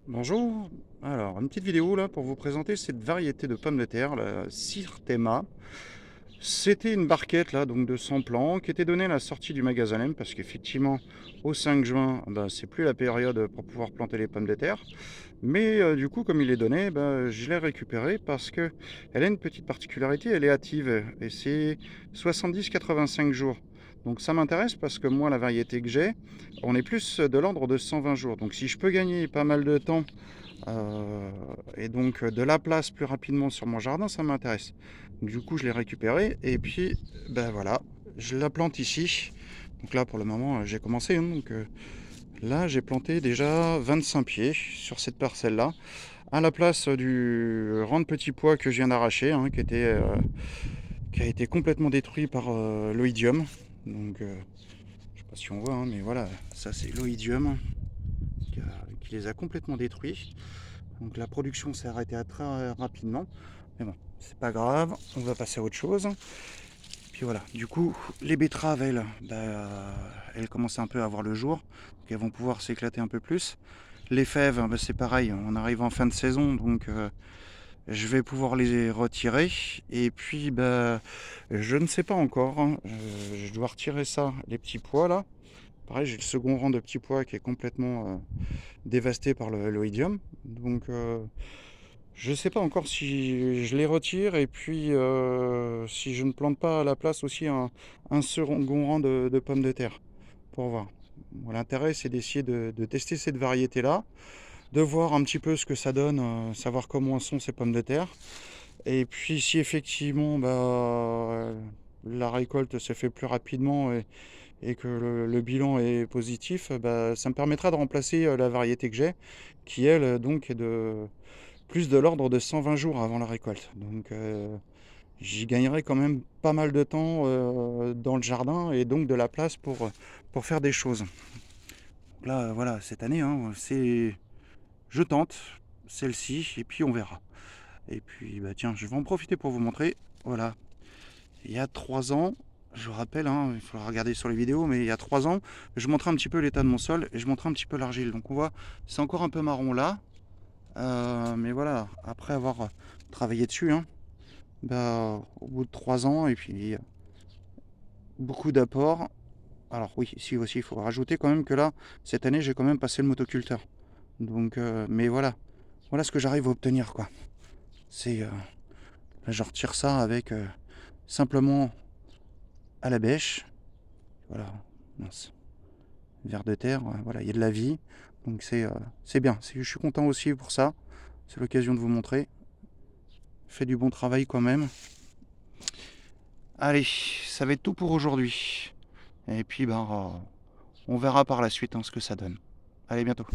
Bonjour, alors une petite vidéo là pour vous présenter cette variété de pommes de terre, la Sirtema. C'était une barquette là donc de 100 plants qui était donnée à la sortie du magasin M parce qu'effectivement au 5 juin c'est plus la période pour pouvoir planter les pommes de terre. Mais du coup comme il est donné, je l'ai récupéré parce que elle a une petite particularité, elle est hâtive et c'est 70-85 jours. Donc ça m'intéresse parce que moi la variété que j'ai, on est plus de l'ordre de 120 jours. Donc si je peux gagner pas mal de temps et donc de la place plus rapidement sur mon jardin, ça m'intéresse. Du coup, je l'ai récupéré et puis, voilà, je la plante ici. Donc là, pour le moment, j'ai commencé, hein, donc là, j'ai planté déjà 25 pieds sur cette parcelle-là, à la place du rang de petits pois que je viens d'arracher, hein, qui a été complètement détruit par l'oïdium. Donc, je sais pas si on voit, hein, mais voilà, ça c'est l'oïdium qui les a complètement détruits. Donc la production s'est arrêtée très rapidement. Mais bon, c'est pas grave, on va passer à autre chose. Puis voilà, du coup, les betteraves, elles commencent un peu à voir le jour. Donc elles vont pouvoir s'éclater un peu plus. Les fèves, c'est pareil, on arrive en fin de saison, donc je vais pouvoir les retirer. Et puis, je ne sais pas encore, hein. Je dois retirer ça, les petits pois là. Pareil, j'ai le second rang de petits pois qui est complètement dévasté par l'oïdium. Donc, je ne sais pas encore si je les retire et puis si je ne plante pas à la place aussi un second rang de pommes de terre pour voir. Bon, l'intérêt, c'est d'essayer de tester cette variété-là, de voir un petit peu ce que ça donne, savoir comment sont ces pommes de terre. Et puis si effectivement la récolte se fait plus rapidement et que le bilan est positif, ça me permettra de remplacer la variété que j'ai, qui elle donc est de plus de l'ordre de 120 jours avant la récolte. Donc j'y gagnerai quand même pas mal de temps dans le jardin et donc de la place pour faire des choses. Donc là, voilà, cette année, hein, je tente celle-ci et puis on verra. Et puis, tiens, je vais en profiter pour vous montrer. Voilà, il y a 3 ans, je vous rappelle, hein, il faudra regarder sur les vidéos, mais il y a 3 ans, je montrais un petit peu l'état de mon sol et je montrais un petit peu l'argile. Donc on voit, c'est encore un peu marron là. Mais voilà, après avoir travaillé dessus, hein, au bout de 3 ans, et puis beaucoup d'apports. Alors oui, ici aussi, il faut rajouter quand même que là, cette année, j'ai quand même passé le motoculteur. Donc, mais voilà ce que j'arrive à obtenir, quoi. C'est, là, je retire ça avec simplement à la bêche. Voilà, mince. Vers de terre, voilà, il y a de la vie. Donc c'est bien. Je suis content aussi pour ça. C'est l'occasion de vous montrer. Fait du bon travail quand même. Allez, ça va être tout pour aujourd'hui. Et puis on verra par la suite, hein, ce que ça donne. Allez, bientôt.